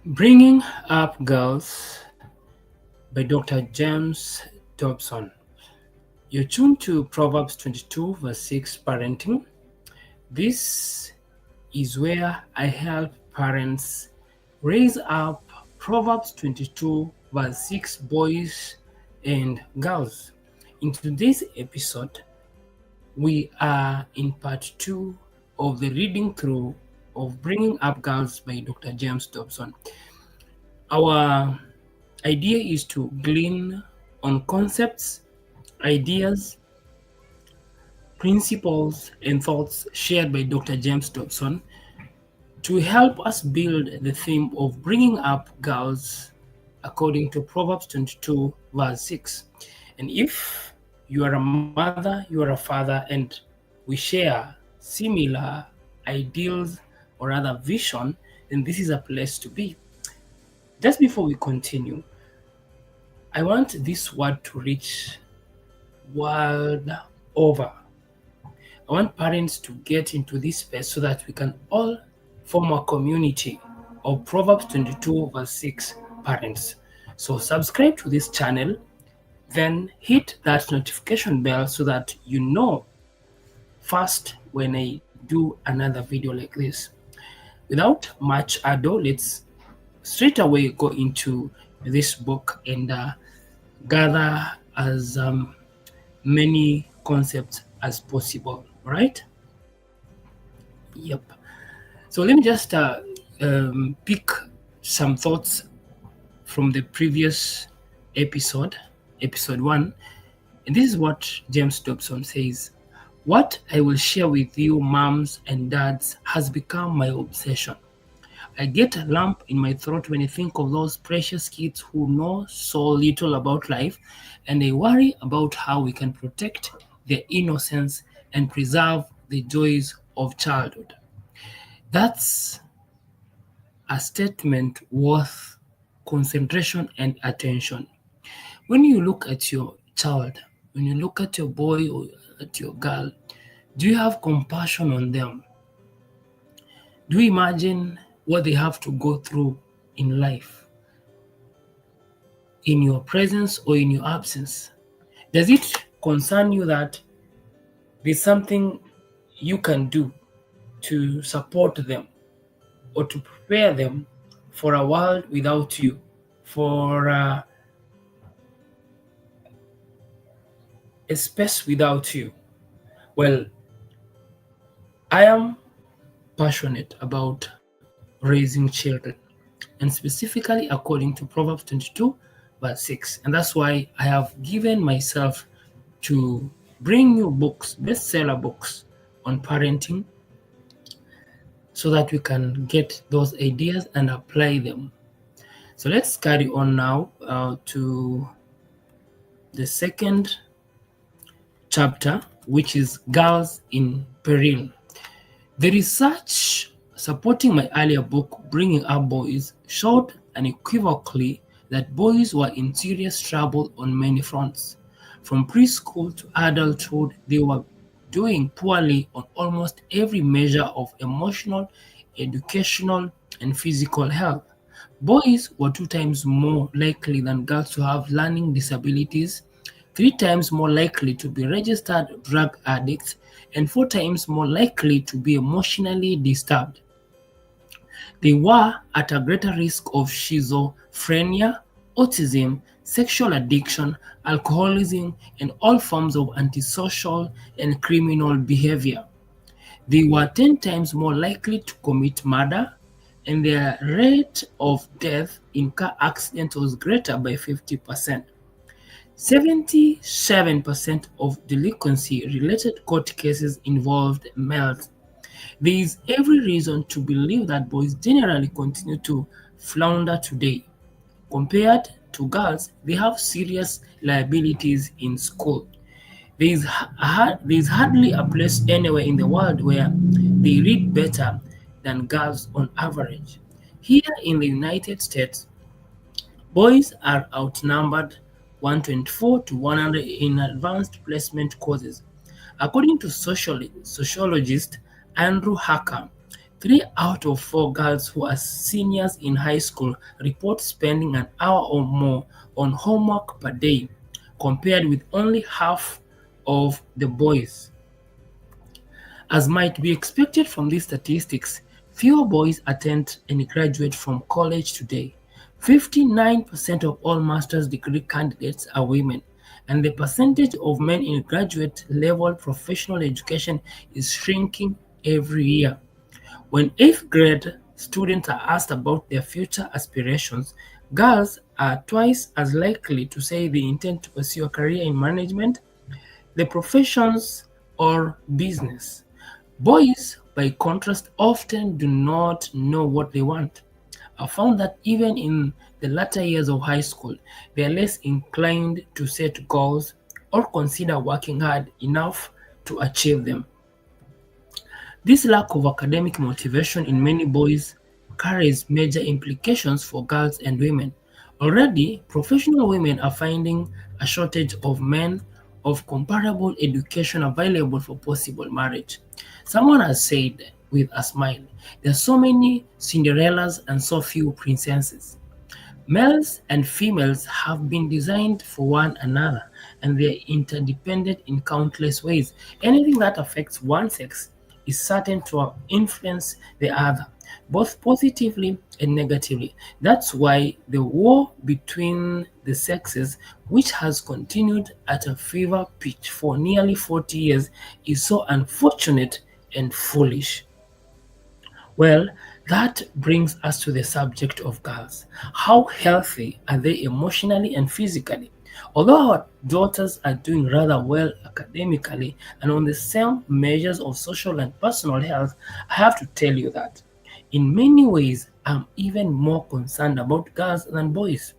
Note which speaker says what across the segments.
Speaker 1: Bringing Up Girls by Dr. James Dobson. You're tuned to Proverbs 22, verse 6 Parenting. This is where I help parents raise up Proverbs 22, verse 6 boys and girls. In today's episode, we are in part 2 of the reading through of Bringing Up Girls by Dr. James Dobson. Our idea is to glean on concepts, ideas, principles, and thoughts shared by Dr. James Dobson to help us build the theme of bringing up girls according to Proverbs 22, verse 6. And if you are a mother, you are a father, and we share similar ideals or rather vision, then this is a place to be. Just before we continue, I want this word to reach world over. I want parents to get into this space so that we can all form a community of Proverbs 22 verse 6 parents. So subscribe to this channel, then hit that notification bell so that you know first when I do another video like this. Without much ado, let's straight away go into this book and gather as many concepts as possible, right? Yep. So let me just pick some thoughts from the previous episode, episode 1. And this is what James Dobson says. What I will share with you, moms and dads, has become my obsession. I get a lump in my throat when I think of those precious kids who know so little about life, and I worry about how we can protect their innocence and preserve the joys of childhood. That's a statement worth concentration and attention. When you look at your child, when you look at your boy or at your girl, do you have compassion on them? Do you imagine what they have to go through in life, in your presence or in your absence? Does it concern you that there's something you can do to support them or to prepare them for a world without you, for a space without you? Well, I am passionate about raising children, and specifically according to Proverbs 22, verse 6. And that's why I have given myself to bring you books, bestseller books on parenting, so that we can get those ideas and apply them. So let's carry on now to the second chapter, which is Girls in Peril. The research supporting my earlier book, Bringing Up Boys, showed unequivocally that boys were in serious trouble on many fronts. From preschool to adulthood, they were doing poorly on almost every measure of emotional, educational, and physical health. Boys were 2 times more likely than girls to have learning disabilities, 3 times more likely to be registered drug addicts, and 4 times more likely to be emotionally disturbed. They were at a greater risk of schizophrenia, autism, sexual addiction, alcoholism, and all forms of antisocial and criminal behavior. They were 10 times more likely to commit murder, and their rate of death in car accidents was greater by 50%. 77% of delinquency-related court cases involved males. There is every reason to believe that boys generally continue to flounder today. Compared to girls, they have serious liabilities in school. There is hardly a place anywhere in the world where they read better than girls on average. Here in the United States, boys are outnumbered 124 to 100 in advanced placement courses. According to sociologist Andrew Hacker, Three out of four girls who are seniors in high school report spending an hour or more on homework per day, compared with only half of the boys. As might be expected from these statistics, fewer boys attend and graduate from college today. 59% of all master's degree candidates are women, and the percentage of men in graduate level professional education is shrinking every year. When 8th grade students are asked about their future aspirations, girls are twice as likely to say they intend to pursue a career in management, the professions, or business. Boys, by contrast, often do not know what they want. I found that even in the latter years of high school, they are less inclined to set goals or consider working hard enough to achieve them. This lack of academic motivation in many boys carries major implications for girls and women. Already, professional women are finding a shortage of men of comparable education available for possible marriage. Someone has said with a smile, there are so many Cinderellas and so few princesses. Males and females have been designed for one another, and they are interdependent in countless ways. Anything that affects one sex is certain to influence the other, both positively and negatively. That's why the war between the sexes, which has continued at a fever pitch for nearly 40 years, is so unfortunate and foolish. Well, that brings us to the subject of girls. How healthy are they emotionally and physically? Although our daughters are doing rather well academically and on the same measures of social and personal health, I have to tell you that in many ways I'm even more concerned about girls than boys.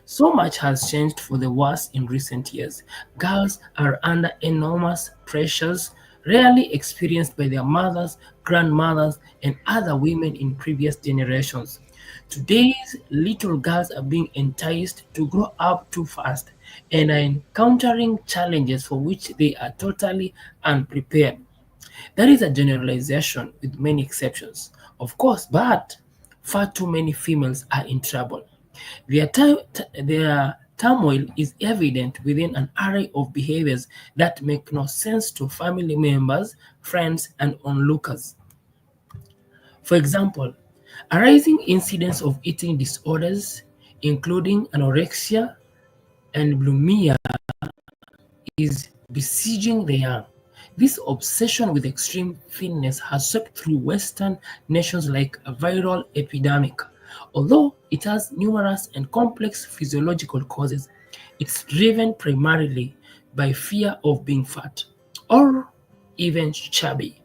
Speaker 1: So much has changed for the worse in recent years. Girls are under enormous pressures rarely experienced by their mothers, grandmothers, and other women in previous generations. Today's little girls are being enticed to grow up too fast and are encountering challenges for which they are totally unprepared. That is a generalization with many exceptions, of course, but far too many females are in trouble. Their turmoil is evident within an array of behaviors that make no sense to family members, friends, and onlookers. For example, a rising incidence of eating disorders, including anorexia and bulimia, is besieging the young. This obsession with extreme fitness has swept through Western nations like a viral epidemic. Although it has numerous and complex physiological causes, it's driven primarily by fear of being fat or even chubby.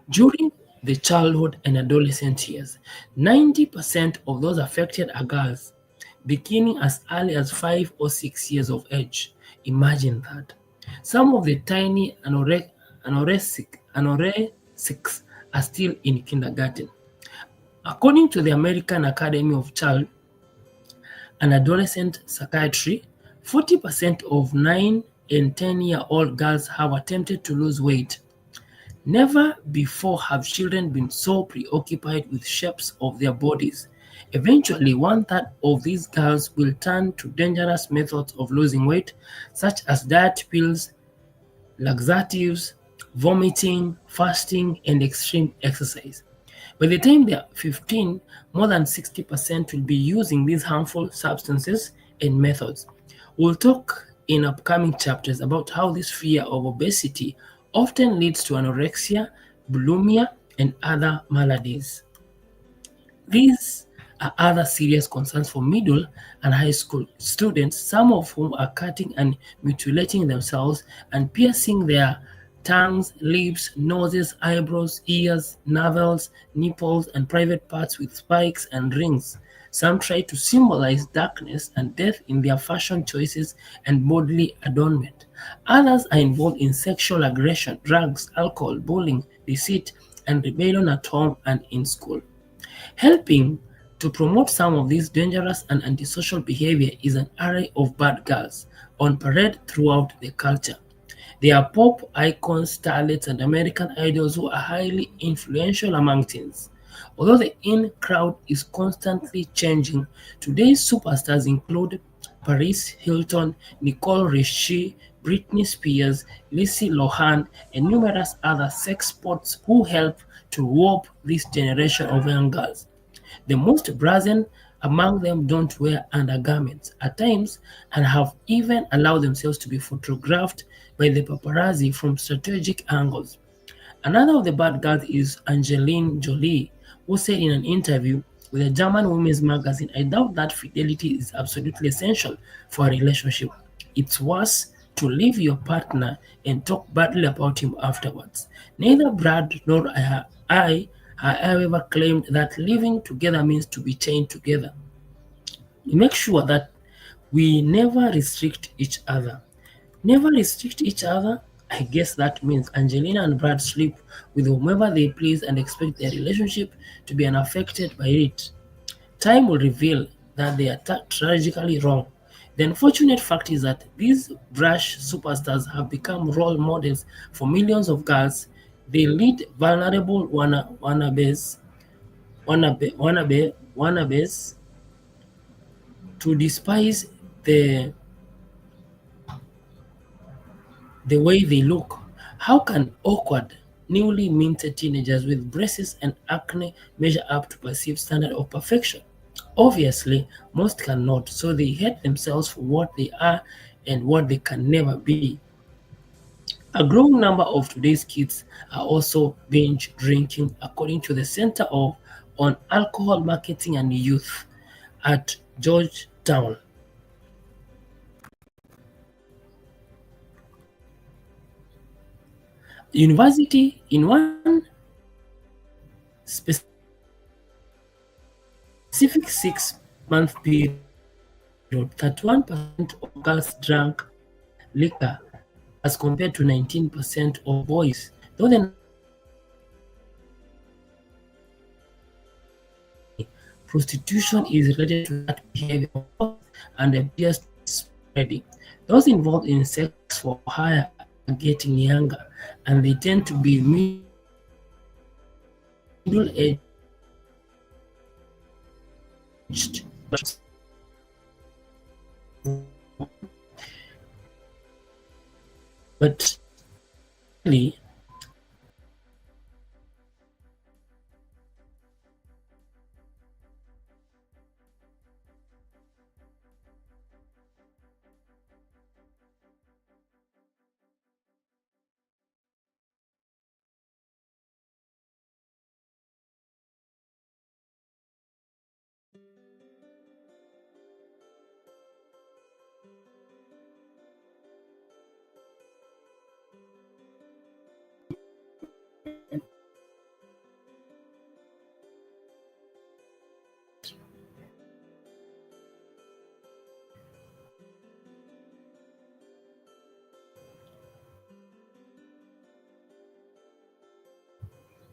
Speaker 1: During the childhood and adolescent years, 90% of those affected are girls, beginning as early as 5 or 6 years of age. Imagine that. Some of the tiny anorexics are still in kindergarten. According to the American Academy of Child and Adolescent Psychiatry, 40% of 9 and 10-year-old girls have attempted to lose weight. Never before have children been so preoccupied with shapes of their bodies. Eventually, one third of these girls will turn to dangerous methods of losing weight, such as diet pills, laxatives, vomiting, fasting, and extreme exercise. By the time they are 15, more than 60% will be using these harmful substances and methods. We'll talk in upcoming chapters about how this fear of obesity often leads to anorexia, bulimia, and other maladies. These are other serious concerns for middle and high school students, some of whom are cutting and mutilating themselves and piercing their tongues, lips, noses, eyebrows, ears, navel, nipples, and private parts with spikes and rings. Some try to symbolize darkness and death in their fashion choices and bodily adornment. Others are involved in sexual aggression, drugs, alcohol, bullying, deceit, and rebellion at home and in school. Helping to promote some of this dangerous and antisocial behavior is an array of bad girls on parade throughout the culture. They are pop icons, starlets, and American idols who are highly influential among teens. Although the in crowd is constantly changing, today's superstars include Paris Hilton, Nicole Richie, Britney Spears, Lindsay Lohan, and numerous other sex spots who help to warp this generation of young girls. The most brazen among them don't wear undergarments at times and have even allowed themselves to be photographed by the paparazzi from strategic angles. Another of the bad girls is Angeline Jolie, who said in an interview with a German women's magazine, I doubt that fidelity is absolutely essential for a relationship. It's worse to leave your partner and talk badly about him afterwards. Neither Brad nor I, however, claimed that living together means to be chained together. We make sure that we never restrict each other. Never restrict each other? I guess that means Angelina and Brad sleep with whomever they please and expect their relationship to be unaffected by it. Time will reveal that they are tragically wrong. The unfortunate fact is that these brash superstars have become role models for millions of girls. They lead vulnerable wannabes to despise the the way they look. How can awkward, newly minted teenagers with braces and acne measure up to perceived standard of perfection? Obviously, most cannot, so they hate themselves for what they are and what they can never be. A growing number of today's kids are also binge drinking, according to the on Alcohol Marketing and Youth at Georgetown. University, in one specific 6-month period, 31% of girls drank liquor as compared to 19% of boys. Though the numbers vary, prostitution is related to that behavior more closely, prostitution is related to that behavior more closely and appears to be spreading. Those involved in sex for hire are getting younger, and they tend to be middle-aged but really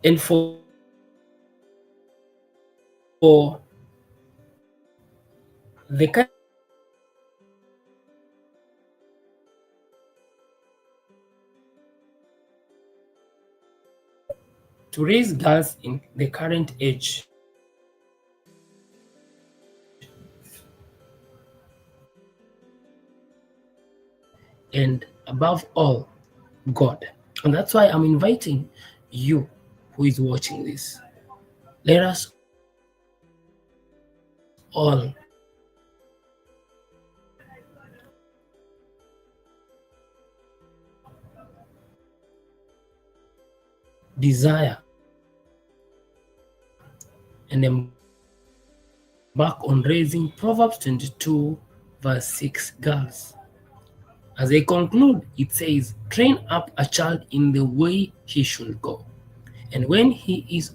Speaker 1: and for the kind to raise girls in the current age and above all, God. And that's why I'm inviting you who is watching this. Let us all desire and embark on raising Proverbs 22, verse 6 girls. As I conclude, it says, train up a child in the way he should go. And when he is